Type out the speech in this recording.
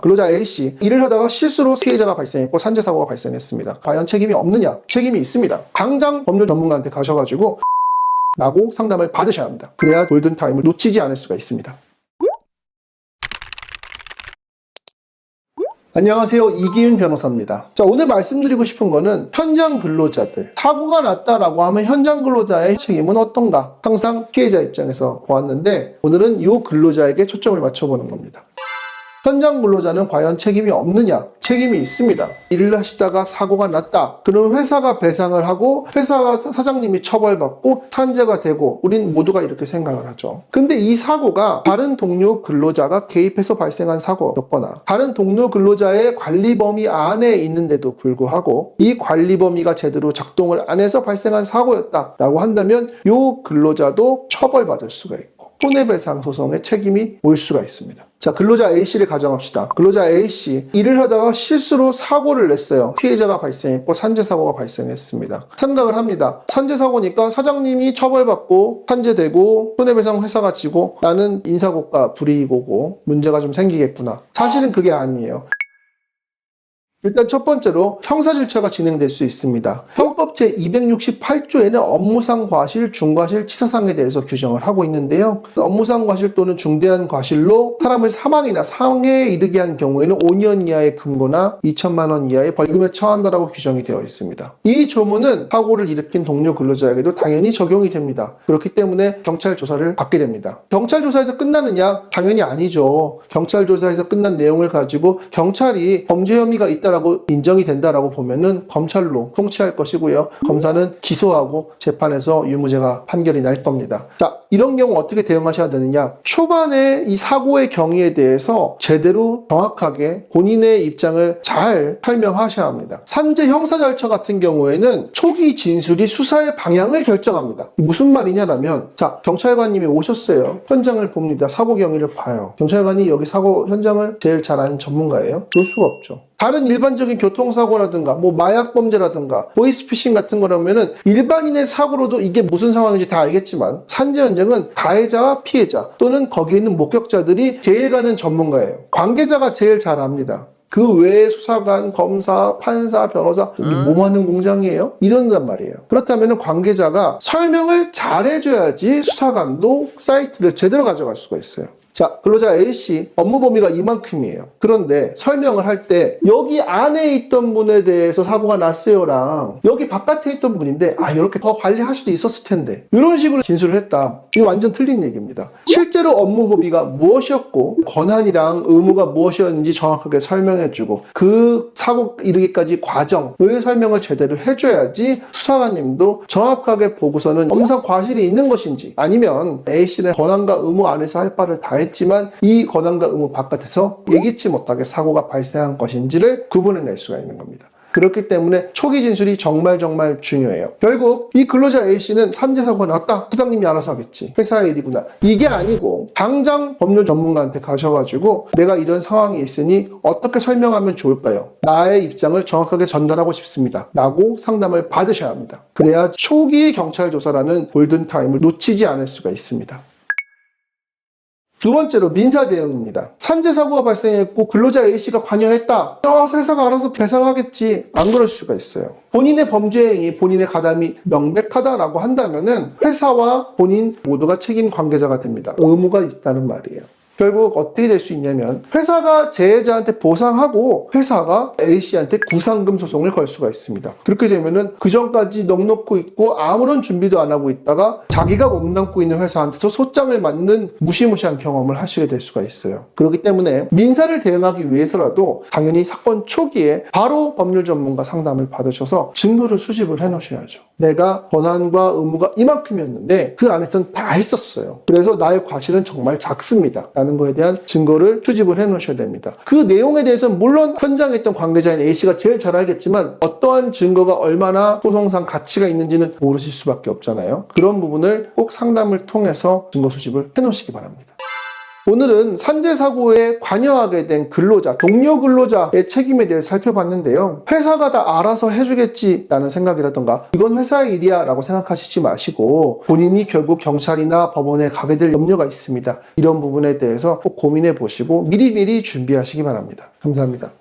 근로자 A씨, 일을 하다가 실수로 피해자가 발생했고 산재사고가 발생했습니다. 과연 책임이 없느냐? 책임이 있습니다. 당장 법률 전문가한테 가셔가지고 라고 상담을 받으셔야 합니다. 그래야 골든타임을 놓치지 않을 수가 있습니다. 안녕하세요. 이기윤 변호사입니다. 자, 오늘 말씀드리고 싶은 거는 현장 근로자들, 사고가 났다라고 하면 현장 근로자의 책임은 어떤가? 항상 피해자 입장에서 보았는데 오늘은 이 근로자에게 초점을 맞춰보는 겁니다. 현장 근로자는 과연 책임이 없느냐? 책임이 있습니다. 일을 하시다가 사고가 났다. 그러면 회사가 배상을 하고 회사가 사장님이 처벌받고 산재가 되고 우린 모두가 이렇게 생각을 하죠. 근데 이 사고가 다른 동료 근로자가 개입해서 발생한 사고였거나 다른 동료 근로자의 관리 범위 안에 있는데도 불구하고 이 관리 범위가 제대로 작동을 안 해서 발생한 사고였다라고 한다면 이 근로자도 처벌받을 수가 있고 손해배상 소송의 책임이 올 수가 있습니다. 자, 근로자 A씨를 가정합시다. 근로자 A씨, 일을 하다가 실수로 사고를 냈어요. 피해자가 발생했고 산재사고가 발생했습니다. 생각을 합니다. 산재사고니까 사장님이 처벌받고 산재되고 손해배상 회사가 지고 나는 인사고과 불이익오고 문제가 좀 생기겠구나. 사실은 그게 아니에요. 일단 첫 번째로 형사 절차가 진행될 수 있습니다. 형법 제268조에는 업무상 과실, 중과실, 치사상에 대해서 규정을 하고 있는데요. 업무상 과실 또는 중대한 과실로 사람을 사망이나 상해에 이르게 한 경우에는 5년 이하의 금고나 2천만 원 이하의 벌금에 처한다라고 규정이 되어 있습니다. 이 조문은 사고를 일으킨 동료 근로자에게도 당연히 적용이 됩니다. 그렇기 때문에 경찰 조사를 받게 됩니다. 경찰 조사에서 끝나느냐? 당연히 아니죠. 경찰 조사에서 끝난 내용을 가지고 경찰이 범죄 혐의가 있다 라고 인정이 된다라고 보면은 검찰로 송치할 것이고요. 검사는 기소하고 재판에서 유무죄가 판결이 날 겁니다. 자, 이런 경우 어떻게 대응하셔야 되느냐? 초반에 이 사고의 경위에 대해서 제대로 정확하게 본인의 입장을 잘 설명하셔야 합니다. 산재 형사 절차 같은 경우에는 초기 진술이 수사의 방향을 결정합니다. 무슨 말이냐라면, 자, 경찰관님이 오셨어요. 현장을 봅니다. 사고 경위를 봐요. 경찰관이 여기 사고 현장을 제일 잘 아는 전문가예요? 그럴 수가 없죠. 다른 일반적인 교통사고라든가 뭐 마약범죄라든가 보이스피싱 같은 거라면은 일반인의 사고로도 이게 무슨 상황인지 다 알겠지만 산재 현장은 가해자와 피해자 또는 거기에 있는 목격자들이 제일 가는 전문가예요. 관계자가 제일 잘 압니다. 그 외에 수사관, 검사, 판사, 변호사 뭐 하는 공장이에요? 이런단 말이에요. 그렇다면 관계자가 설명을 잘 해줘야지 수사관도 사이트를 제대로 가져갈 수가 있어요. 자, 근로자 A씨 업무 범위가 이만큼이에요. 그런데 설명을 할 때 여기 안에 있던 분에 대해서 사고가 났어요랑 여기 바깥에 있던 분인데 이렇게 더 관리할 수도 있었을 텐데 이런 식으로 진술을 했다. 이거 완전 틀린 얘기입니다. 실제로 업무 범위가 무엇이었고 권한이랑 의무가 무엇이었는지 정확하게 설명해주고 그 사고 이르기까지 과정을 설명을 제대로 해줘야지 수사관님도 정확하게 보고서는 업무상 과실이 있는 것인지 아니면 A씨는 권한과 의무 안에서 할 바를 다 했지만 이 권한과 의무 바깥에서 예기치 못하게 사고가 발생한 것인지를 구분해낼 수가 있는 겁니다. 그렇기 때문에 초기 진술이 정말 중요해요. 결국 이 근로자 A씨는 산재사고가 났다. 부장님이 알아서 하겠지. 회사의 일이구나. 이게 아니고 당장 법률 전문가한테 가셔가지고 내가 이런 상황이 있으니 어떻게 설명하면 좋을까요? 나의 입장을 정확하게 전달하고 싶습니다. 라고 상담을 받으셔야 합니다. 그래야 초기 경찰 조사라는 골든타임을 놓치지 않을 수가 있습니다. 두 번째로 민사 대응입니다. 산재사고가 발생했고 근로자 A씨가 관여했다. 회사가 알아서 배상하겠지. 안 그럴 수가 있어요. 본인의 범죄 행위, 본인의 가담이 명백하다라고 한다면은 회사와 본인 모두가 책임 관계자가 됩니다. 의무가 있다는 말이에요. 결국 어떻게 될 수 있냐면 회사가 재해자한테 보상하고 회사가 A씨한테 구상금 소송을 걸 수가 있습니다. 그렇게 되면은 그 전까지 넋놓고 있고 아무런 준비도 안 하고 있다가 자기가 몸담고 있는 회사한테서 소장을 맞는 무시무시한 경험을 하시게 될 수가 있어요. 그렇기 때문에 민사를 대응하기 위해서라도 당연히 사건 초기에 바로 법률 전문가 상담을 받으셔서 증거를 수집을 해 놓으셔야죠. 내가 권한과 의무가 이만큼이었는데 그 안에선 다 했었어요. 그래서 나의 과실은 정말 작습니다. 라는 거에 대한 증거를 수집을 해 놓으셔야 됩니다. 그 내용에 대해서는 물론 현장에 있던 관계자인 A씨가 제일 잘 알겠지만 어떠한 증거가 얼마나 소송상 가치가 있는지는 모르실 수밖에 없잖아요. 그런 부분을 꼭 상담을 통해서 증거 수집을 해 놓으시기 바랍니다. 오늘은 산재 사고에 관여하게 된 근로자, 동료 근로자의 책임에 대해 살펴봤는데요. 회사가 다 알아서 해주겠지라는 생각이라던가 이건 회사의 일이야 라고 생각하시지 마시고 본인이 결국 경찰이나 법원에 가게 될 염려가 있습니다. 이런 부분에 대해서 꼭 고민해 보시고 미리미리 준비하시기 바랍니다. 감사합니다.